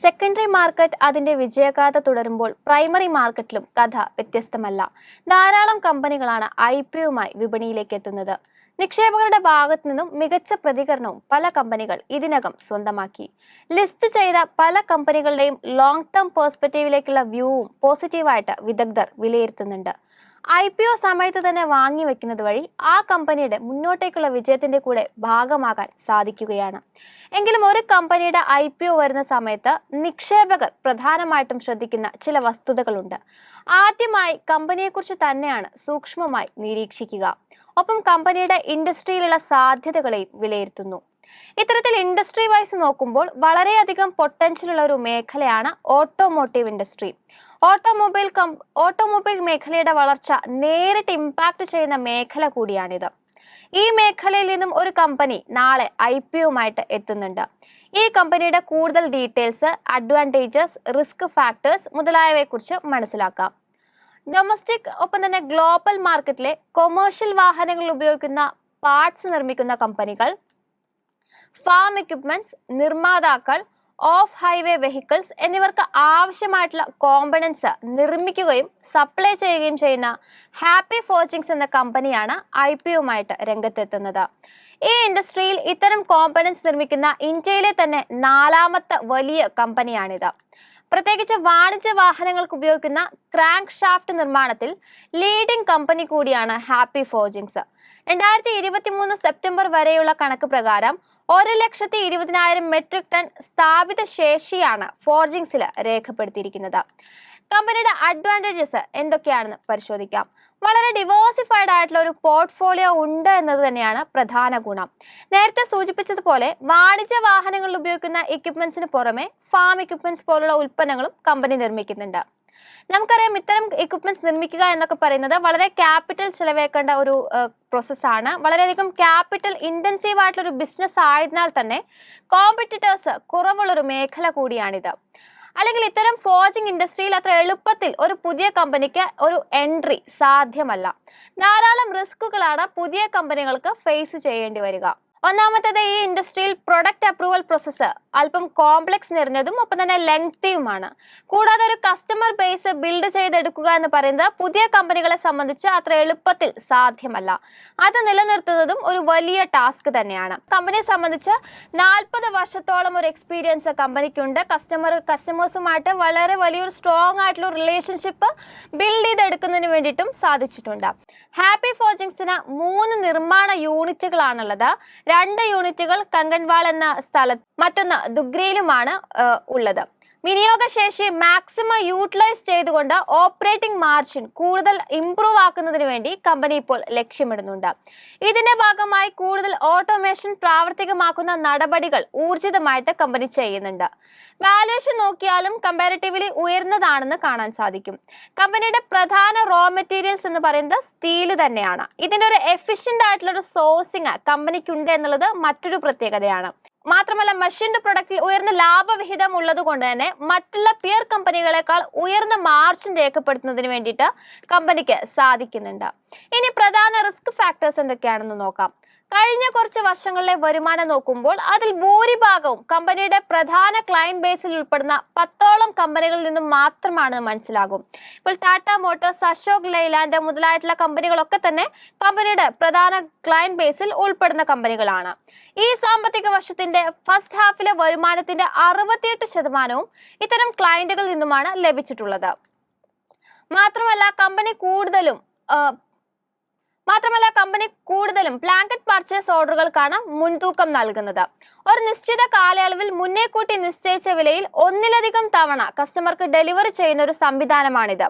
Secondary market അതിന്റെ വിജയഗാഥ തുടരുമ്പോൾ primary മാർക്കറ്റിലും കഥ വ്യത്യസ്തമല്ല. ധാരാളം കമ്പനികളാണ് IPOയുമായി വിപണിയിലേക്ക് എത്തുന്നത്. നിക്ഷേപകരുടെ ഭാഗത്തു നിന്നും മികച്ച പ്രതികരണവും പല കമ്പനികൾ ഇതിനകം സ്വന്തമാക്കി. ലിസ്റ്റ് ചെയ്ത പല കമ്പനികളുടെയും ലോങ് ടേം പെർസ്പെക്റ്റീവിലേക്കുള്ള വ്യൂവും പോസിറ്റീവായിട്ട് വിദഗ്ധർ വിലയിരുത്തുന്നുണ്ട്. IPO സമയത്ത് തന്നെ വാങ്ങി വെക്കുന്നത് വഴി ആ കമ്പനിയുടെ മുന്നോട്ടേക്കുള്ള വിജയത്തിന്റെ കൂടെ ഭാഗമാകാൻ സാധിക്കുകയാണ്. എങ്കിലും ഒരു കമ്പനിയുടെ IPO വരുന്ന സമയത്ത് നിക്ഷേപകർ പ്രധാനമായിട്ടും ശ്രദ്ധിക്കുന്ന ചില വസ്തുതകളുണ്ട്. ആദ്യമായി കമ്പനിയെക്കുറിച്ച് തന്നെയാണ് സൂക്ഷ്മമായി നിരീക്ഷിക്കുക. ഒപ്പം കമ്പനിയുടെ ഇൻഡസ്ട്രിയിലുള്ള സാധ്യതകളെയും വിലയിരുത്തുന്നു. ഇത്തരത്തിൽ ഇൻഡസ്ട്രി വൈസ് നോക്കുമ്പോൾ വളരെയധികം പൊട്ടൻഷ്യൽ ഉള്ള ഒരു മേഖലയാണ് ഓട്ടോമോട്ടീവ് ഇൻഡസ്ട്രി. ഓട്ടോമൊബൈൽ മേഖലയുടെ വളർച്ച നേരിട്ട് ഇമ്പാക്ട് ചെയ്യുന്ന മേഖല കൂടിയാണിത്. ഈ മേഖലയിൽ നിന്നും ഒരു കമ്പനി നാളെ IPOയുമായിട്ട് എത്തുന്നുണ്ട്. ഈ കമ്പനിയുടെ കൂടുതൽ ഡീറ്റെയിൽസ്, അഡ്വാൻറ്റേജസ്, റിസ്ക് ഫാക്ടേഴ്സ് മുതലായവയെക്കുറിച്ച് മനസ്സിലാക്കാം. ഡൊമസ്റ്റിക് ഒപ്പം തന്നെ ഗ്ലോബൽ മാർക്കറ്റിലെ കൊമേഴ്ഷ്യൽ വാഹനങ്ങളിൽ ഉപയോഗിക്കുന്ന പാർട്സ് നിർമ്മിക്കുന്ന കമ്പനികൾ, ഫാം എക്യുപ്മെന്റ്സ് നിർമ്മാതാക്കൾ, ഓഫ് ഹൈവേ വെഹിക്കിൾസ് എന്നിവർക്ക് ആവശ്യമായിട്ടുള്ള കോമ്പണൻസ് നിർമ്മിക്കുകയും സപ്ലൈ ചെയ്യുകയും ചെയ്യുന്ന ഹാപ്പി ഫോർജിങ്സ് എന്ന കമ്പനിയാണ് IPOയുമായിട്ട് രംഗത്തെത്തുന്നത്. ഈ ഇൻഡസ്ട്രിയിൽ ഇത്തരം കോമ്പണൻസ് നിർമ്മിക്കുന്ന ഇന്ത്യയിലെ തന്നെ 4ാമത്തെ വലിയ കമ്പനിയാണിത്. പ്രത്യേകിച്ച് വാണിജ്യ വാഹനങ്ങൾക്ക് ഉപയോഗിക്കുന്ന ക്രാങ്ക് ഷാഫ്റ്റ് നിർമ്മാണത്തിൽ ലീഡിംഗ് കമ്പനി കൂടിയാണ് ഹാപ്പി ഫോർജിങ്സ്. 2023 സെപ്റ്റംബർ വരെയുള്ള കണക്ക് പ്രകാരം 1,20,000 മെട്രിക് ടൺ സ്ഥാപിത ശേഷിയാണ് ഫോർജിങ്സിൽ രേഖപ്പെടുത്തിയിരിക്കുന്നത്. കമ്പനിയുടെ അഡ്വാൻറ്റേജസ് എന്തൊക്കെയാണെന്ന് പരിശോധിക്കാം. വളരെ ഡിവേഴ്സിഫൈഡ് ആയിട്ടുള്ള ഒരു പോർട്ട്ഫോളിയോ ഉണ്ട് എന്നത് തന്നെയാണ് പ്രധാന ഗുണം. നേരത്തെ സൂചിപ്പിച്ചതുപോലെ വാണിജ്യ വാഹനങ്ങളിൽ ഉപയോഗിക്കുന്ന എക്യുപ്മെന്റ്സിന് പുറമെ ഫാം എക്യുപ്മെന്റ്സ് പോലുള്ള ഉൽപ്പന്നങ്ങളും കമ്പനി നിർമ്മിക്കുന്നുണ്ട്. നമുക്കറിയാം, ഇത്തരം എക്യുപ്മെന്റ്സ് നിർമ്മിക്കുക എന്നൊക്കെ പറയുന്നത് വളരെ ക്യാപിറ്റൽ ചിലവേക്കേണ്ട ഒരു പ്രോസസ്സാണ്. വളരെയധികം ക്യാപിറ്റൽ ഇന്റൻസീവ് ആയിട്ടുള്ള ഒരു ബിസിനസ് ആയതിനാൽ തന്നെ കോമ്പറ്റീറ്റേഴ്സ് കുറവുള്ളൊരു മേഖല കൂടിയാണിത്. അല്ലെങ്കിൽ ഇത്തരം ഫോർജിംഗ് ഇൻഡസ്ട്രിയിൽ അത്ര എളുപ്പത്തിൽ ഒരു പുതിയ കമ്പനിക്ക് ഒരു എൻട്രി സാധ്യമല്ല. ധാരാളം റിസ്കുകളാണ് പുതിയ കമ്പനികൾക്ക് ഫേസ് ചെയ്യേണ്ടി വരിക. ഒന്നാമത്തേത്, ഈ ഇൻഡസ്ട്രിയിൽ പ്രൊഡക്റ്റ് അപ്രൂവൽ പ്രോസസ്സ് അല്പം കോംപ്ലക്സ് നിറഞ്ഞതും ഒപ്പം തന്നെ ലെങ്തിയുമാണ്. കൂടാതെ ഒരു കസ്റ്റമർ ബേസ് ബിൽഡ് ചെയ്തെടുക്കുക എന്ന് പറയുന്നത് പുതിയ കമ്പനികളെ സംബന്ധിച്ച് അത്ര എളുപ്പത്തിൽ സാധ്യമല്ല. അത് നിലനിർത്തുന്നതും ഒരു വലിയ ടാസ്ക് തന്നെയാണ്. കമ്പനിയെ സംബന്ധിച്ച് 40 വർഷത്തോളം ഒരു എക്സ്പീരിയൻസ് കമ്പനിക്കുണ്ട്. കസ്റ്റമേഴ്സുമായിട്ട് വളരെ വലിയൊരു സ്ട്രോങ് ആയിട്ടുള്ള റിലേഷൻഷിപ്പ് ബിൽഡ് ചെയ്തെടുക്കുന്നതിന് വേണ്ടിയിട്ടും സാധിച്ചിട്ടുണ്ട്. ഹാപ്പി ഫോർജിങ്സിന് 3 നിർമ്മാണ യൂണിറ്റുകളാണുള്ളത്. 2 യൂണിറ്റുകൾ കങ്കൻവാൾ എന്ന സ്ഥലത്ത്, മറ്റൊന്ന് ദുഗ്രയിലുമാണ് ഉള്ളത്. വിനിയോഗശേഷി മാക്സിമം യൂട്ടിലൈസ് ചെയ്തുകൊണ്ട് ഓപ്പറേറ്റിംഗ് മാർജിൻ കൂടുതൽ ഇംപ്രൂവ് ആക്കുന്നതിന് വേണ്ടി കമ്പനി ഇപ്പോൾ ലക്ഷ്യമിടുന്നുണ്ട്. ഇതിന്റെ ഭാഗമായി കൂടുതൽ ഓട്ടോമേഷൻ പ്രാവർത്തികമാക്കുന്ന നടപടികൾ ഊർജിതമായിട്ട് കമ്പനി ചെയ്യുന്നുണ്ട്. വാല്യുവേഷൻ നോക്കിയാലും കമ്പാരിറ്റീവ്ലി ഉയർന്നതാണെന്ന് കാണാൻ സാധിക്കും. കമ്പനിയുടെ പ്രധാന റോ മെറ്റീരിയൽസ് എന്ന് പറയുന്നത് സ്റ്റീല് തന്നെയാണ്. ഇതിന്റെ ഒരു എഫിഷ്യന്റ് ആയിട്ടുള്ള ഒരു സോഴ്സിങ് കമ്പനിക്കുണ്ട് എന്നുള്ളത് മറ്റൊരു പ്രത്യേകതയാണ്. മാത്രമല്ല, മെഷീൻഡ് പ്രൊഡക്റ്റിൽ ഉയർന്ന ലാഭവിഹിതം ഉള്ളത് കൊണ്ട് തന്നെ മറ്റുള്ള പിയർ കമ്പനികളെക്കാൾ ഉയർന്ന മാർജിൻ രേഖപ്പെടുത്തുന്നതിന് വേണ്ടിയിട്ട് കമ്പനിക്ക് സാധിക്കുന്നുണ്ട്. ഇനി പ്രധാന റിസ്ക് ഫാക്ടേഴ്സ് എന്തൊക്കെയാണെന്ന് നോക്കാം. കഴിഞ്ഞ കുറച്ച് വർഷങ്ങളിലെ വരുമാനം നോക്കുമ്പോൾ അതിൽ ഭൂരിഭാഗവും കമ്പനിയുടെ പ്രധാന ക്ലയന്റ് ബേസിൽ ഉൾപ്പെടുന്ന 10ഓളം കമ്പനികളിൽ നിന്നും മാത്രമാണെന്ന് മനസ്സിലാകും. ഇപ്പോൾ ടാറ്റ മോട്ടോഴ്സ്, അശോക് ലൈലാൻഡ് മുതലായിട്ടുള്ള കമ്പനികളൊക്കെ തന്നെ കമ്പനിയുടെ പ്രധാന ക്ലയന്റ് ബേസിൽ ഉൾപ്പെടുന്ന കമ്പനികളാണ്. ഈ സാമ്പത്തിക വർഷത്തിന്റെ ഫസ്റ്റ് ഹാഫിലെ വരുമാനത്തിന്റെ 68% ഇത്തരം ക്ലയന്റുകളിൽ നിന്നുമാണ് ലഭിച്ചിട്ടുള്ളത്. മാത്രമല്ല കമ്പനി കൂടുതലും ബ്ലാങ്കറ്റ് പർച്ചേസ് ഓർഡറുകൾക്കാണ് മുൻതൂക്കം നൽകുന്നത്. ഒരു നിശ്ചിത കാലയളവിൽ മുന്നേക്കൂട്ടി നിശ്ചയിച്ച വിലയിൽ ഒന്നിലധികം തവണ കസ്റ്റമർക്ക് ഡെലിവറി ചെയ്യുന്ന ഒരു സംവിധാനമാണിത്.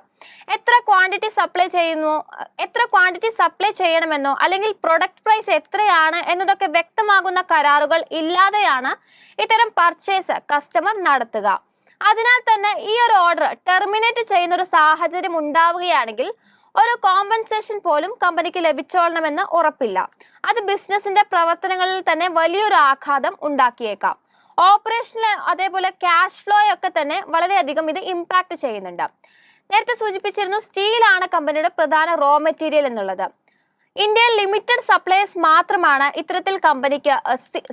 എത്ര ക്വാണ്ടിറ്റി സപ്ലൈ ചെയ്യണമെന്നോ അല്ലെങ്കിൽ പ്രൊഡക്റ്റ് പ്രൈസ് എത്രയാണ് എന്നതൊക്കെ വ്യക്തമാകുന്ന കരാറുകൾ ഇല്ലാതെയാണ് ഇത്തരം പർച്ചേസ് കസ്റ്റമർ നടത്തുക. അതിനാൽ തന്നെ ഈ ഒരു ഓർഡർ ടെർമിനേറ്റ് ചെയ്യുന്ന ഒരു സാഹചര്യം ഉണ്ടാവുകയാണെങ്കിൽ ഒരു കോമ്പൻസേഷൻ പോലും കമ്പനിക്ക് ലഭിച്ചോളണമെന്ന് ഉറപ്പില്ല. അത് ബിസിനസിന്റെ പ്രവർത്തനങ്ങളിൽ തന്നെ വലിയൊരു ആഘാതം ഉണ്ടാക്കിയേക്കാം. ഓപ്പറേഷനിൽ അതേപോലെ ക്യാഷ് ഫ്ലോ ഒക്കെ തന്നെ വളരെയധികം ഇത് ഇമ്പാക്ട് ചെയ്യുന്നുണ്ട്. നേരത്തെ സൂചിപ്പിച്ചിരുന്നു, സ്റ്റീലാണ് കമ്പനിയുടെ പ്രധാന റോ മെറ്റീരിയൽ എന്നുള്ളത്. ഇന്ത്യയിൽ ലിമിറ്റഡ് സപ്ലൈസ് മാത്രമാണ് ഇത്തരത്തിൽ കമ്പനിക്ക്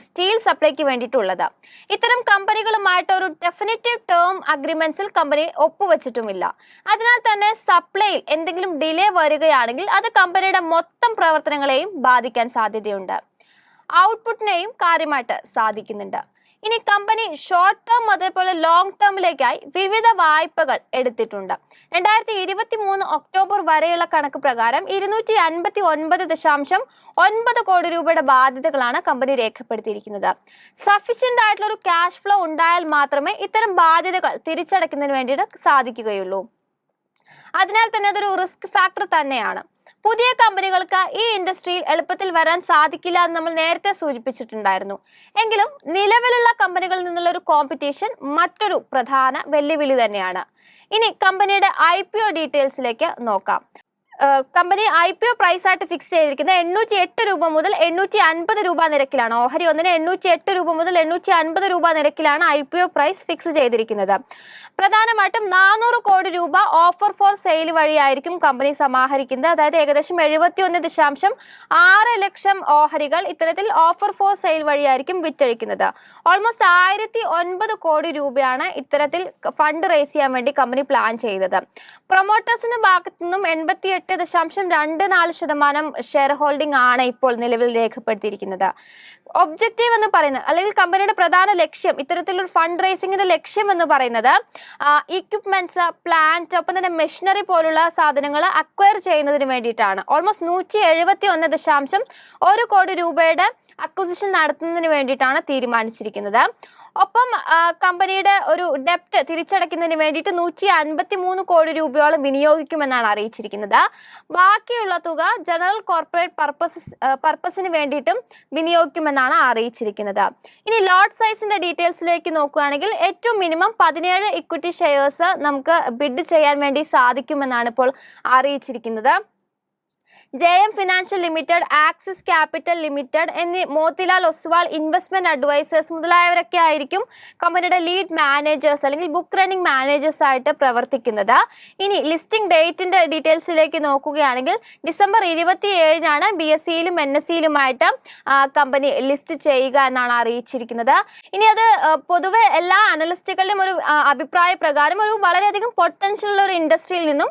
സ്റ്റീൽ സപ്ലൈക്ക് വേണ്ടിയിട്ടുള്ളത്. ഇത്തരം കമ്പനികളുമായിട്ട് ഒരു ഡെഫിനിറ്റീവ് ടേം അഗ്രിമെന്റ്സിൽ കമ്പനി ഒപ്പുവെച്ചിട്ടുമില്ല. അതിനാൽ തന്നെ സപ്ലൈയിൽ എന്തെങ്കിലും ഡിലേ വരികയാണെങ്കിൽ അത് കമ്പനിയുടെ മൊത്തം പ്രവർത്തനങ്ങളെയും ബാധിക്കാൻ സാധ്യതയുണ്ട്. ഔട്ട്പുട്ടിനെയും കാര്യമായിട്ട് സാധിക്കുന്നുണ്ട്. ഇനി കമ്പനി ഷോർട്ട് ടേം അതേപോലെ ലോങ് ടേമിലേക്കായി വിവിധ വായ്പകൾ എടുത്തിട്ടുണ്ട്. 2023 ഒക്ടോബർ വരെയുള്ള കണക്ക് പ്രകാരം 259.9 കോടി രൂപയുടെ ബാധ്യതകളാണ് കമ്പനി രേഖപ്പെടുത്തിയിരിക്കുന്നത്. സഫീഷ്യന്റ് ആയിട്ടുള്ള ഒരു ക്യാഷ് ഫ്ലോ ഉണ്ടായാൽ മാത്രമേ ഇത്തരം ബാധ്യതകൾ തിരിച്ചടയ്ക്കുന്നതിന് വേണ്ടിയിട്ട് സാധിക്കുകയുള്ളൂ. അതിനാൽ തന്നെ അതൊരു റിസ്ക് ഫാക്ടർ തന്നെയാണ്. പുതിയ കമ്പനികൾക്ക് ഈ ഇൻഡസ്ട്രിയിൽ എളുപ്പത്തിൽ വരാൻ സാധിക്കില്ല എന്ന് നമ്മൾ നേരത്തെ സൂചിപ്പിച്ചിട്ടുണ്ടായിരുന്നു. എങ്കിലും നിലവിലുള്ള കമ്പനികളിൽ നിന്നുള്ള ഒരു കോമ്പറ്റീഷൻ മറ്റൊരു പ്രധാന വെല്ലുവിളി തന്നെയാണ്. ഇനി കമ്പനിയുടെ IPO ഡീറ്റെയിൽസിലേക്ക് നോക്കാം. കമ്പനി IPO പ്രൈസ് ആയിട്ട് ഫിക്സ് ചെയ്തിരിക്കുന്നത് 808 രൂപ മുതൽ 850 രൂപ നിരക്കിലാണ്. ഓഹരി ഒന്നിന് 808 രൂപ മുതൽ 850 രൂപ നിരക്കിലാണ് IPO പ്രൈസ് ഫിക്സ് ചെയ്തിരിക്കുന്നത്. പ്രധാനമായിട്ടും 400 കോടി രൂപ ഓഫർ ഫോർ സെയിൽ വഴിയായിരിക്കും കമ്പനി സമാഹരിക്കുന്നത്. അതായത് ഏകദേശം 71.6 ലക്ഷം ഓഹരികൾ ഇത്തരത്തിൽ ഓഫർ ഫോർ സെയിൽ വഴിയായിരിക്കും വിറ്റഴിക്കുന്നത്. ഓൾമോസ്റ്റ് 1009 കോടി രൂപയാണ് ഇത്തരത്തിൽ ഫണ്ട് റേസ് ചെയ്യാൻ വേണ്ടി കമ്പനി പ്ലാൻ ചെയ്തത്. പ്രൊമോട്ടേഴ്സിന്റെ ഭാഗത്തു നിന്നും 88.24% ഷെയർ ഹോൾഡിംഗ് ആണ് ഇപ്പോൾ നിലവിൽ രേഖപ്പെടുത്തിയിരിക്കുന്നത്. ഒബ്ജക്റ്റീവ് എന്ന് പറയുന്നത് അല്ലെങ്കിൽ കമ്പനിയുടെ പ്രധാന ലക്ഷ്യം, ഇത്തരത്തിലൊരു ഫണ്ട് റേസിംഗിന്റെ ലക്ഷ്യം എന്ന് പറയുന്നത് ഇക്വിപ്മെന്റ്സ്, പ്ലാന്റ്, ഒപ്പം തന്നെ മെഷീനറി പോലുള്ള സാധനങ്ങൾ അക്വയർ ചെയ്യുന്നതിന് വേണ്ടിയിട്ടാണ്. ഓൾമോസ്റ്റ് 171.1 കോടി രൂപയുടെ അക്വിസിഷൻ നടത്തുന്നതിന് വേണ്ടിയിട്ടാണ് തീരുമാനിച്ചിരിക്കുന്നത്. ഒപ്പം കമ്പനിയുടെ ഒരു ഡെപ്റ്റ് തിരിച്ചടയ്ക്കുന്നതിന് വേണ്ടിയിട്ട് 153 കോടി രൂപയോളം വിനിയോഗിക്കുമെന്നാണ് അറിയിച്ചിരിക്കുന്നത്. ബാക്കിയുള്ള തുക ജനറൽ കോർപ്പറേറ്റ് പർപ്പസിന് വേണ്ടിയിട്ടും വിനിയോഗിക്കുമെന്നാണ് അറിയിച്ചിരിക്കുന്നത്. ഇനി ലോട്ട് സൈസിന്റെ ഡീറ്റെയിൽസിലേക്ക് നോക്കുകയാണെങ്കിൽ ഏറ്റവും മിനിമം 17 ഇക്വിറ്റി ഷെയർസ് നമുക്ക് ബിഡ് ചെയ്യാൻ വേണ്ടി സാധിക്കുമെന്നാണ് ഇപ്പോൾ അറിയിച്ചിരിക്കുന്നത്. JM financial limited, axis capital limited എന്നീ മോത്തിലാൽ ഒസ്വാൾ ഇൻവെസ്റ്റ്മെന്റ് അഡ്വൈസേഴ്സ് മുതലായവരൊക്കെ ആയിരിക്കും കമ്പനിയുടെ ലീഡ് മാനേജേഴ്സ് അല്ലെങ്കിൽ ബുക്ക് റണ്ണിംഗ് മാനേജേഴ്സ് ആയിട്ട് പ്രവർത്തിക്കുന്നത്. ഇനി ലിസ്റ്റിംഗ് ഡേറ്റിന്റെ ഡീറ്റെയിൽസിലേക്ക് നോക്കുകയാണെങ്കിൽ ഡിസംബർ 27-നാണ് BSEയിലും NSEയിലുമായിട്ട് കമ്പനി ലിസ്റ്റ് ചെയ്യുക എന്നാണ് അറിയിച്ചിരിക്കുന്നത്. ഇനി അത് പൊതുവെ എല്ലാ അനലിസ്റ്റുകളുടെയും ഒരു അഭിപ്രായ പ്രകാരം ഒരു വളരെയധികം പൊട്ടൻഷ്യൽ ഉള്ള ഒരു ഇൻഡസ്ട്രിയിൽ നിന്നും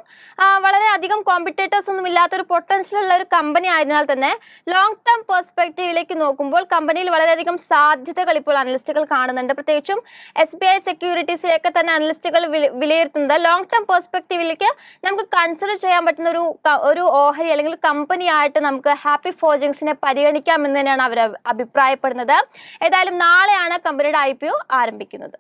വളരെയധികം കോമ്പറ്റേറ്റേഴ്സ് ഒന്നും ഇല്ലാത്തൊരു പൊട്ടൻഷ്യൽ ഉള്ള ഒരു കമ്പനി ആയതിനാൽ തന്നെ ലോങ് ടേം പെർസ്പെക്റ്റീവിലേക്ക് നോക്കുമ്പോൾ കമ്പനിയിൽ വളരെയധികം സാധ്യതകൾ ഇപ്പോൾ അനലിസ്റ്റുകൾ കാണുന്നുണ്ട്. പ്രത്യേകിച്ചും SBI സെക്യൂരിറ്റീസിലേക്ക് തന്നെ അനലിസ്റ്റുകൾ വിലയിരുത്തുന്നത് ലോങ് ടേം പെർസ്പെക്റ്റീവിലേക്ക് നമുക്ക് കൺസിഡർ ചെയ്യാൻ പറ്റുന്ന ഒരു ഓഹരി അല്ലെങ്കിൽ കമ്പനി ആയിട്ട് നമുക്ക് ഹാപ്പി ഫോർജിങ്സിനെ പരിഗണിക്കാം എന്ന് തന്നെയാണ് അവർ അഭിപ്രായപ്പെടുന്നത്. ഏതായാലും നാളെയാണ് കമ്പനിയുടെ IPO ആരംഭിക്കുന്നത്.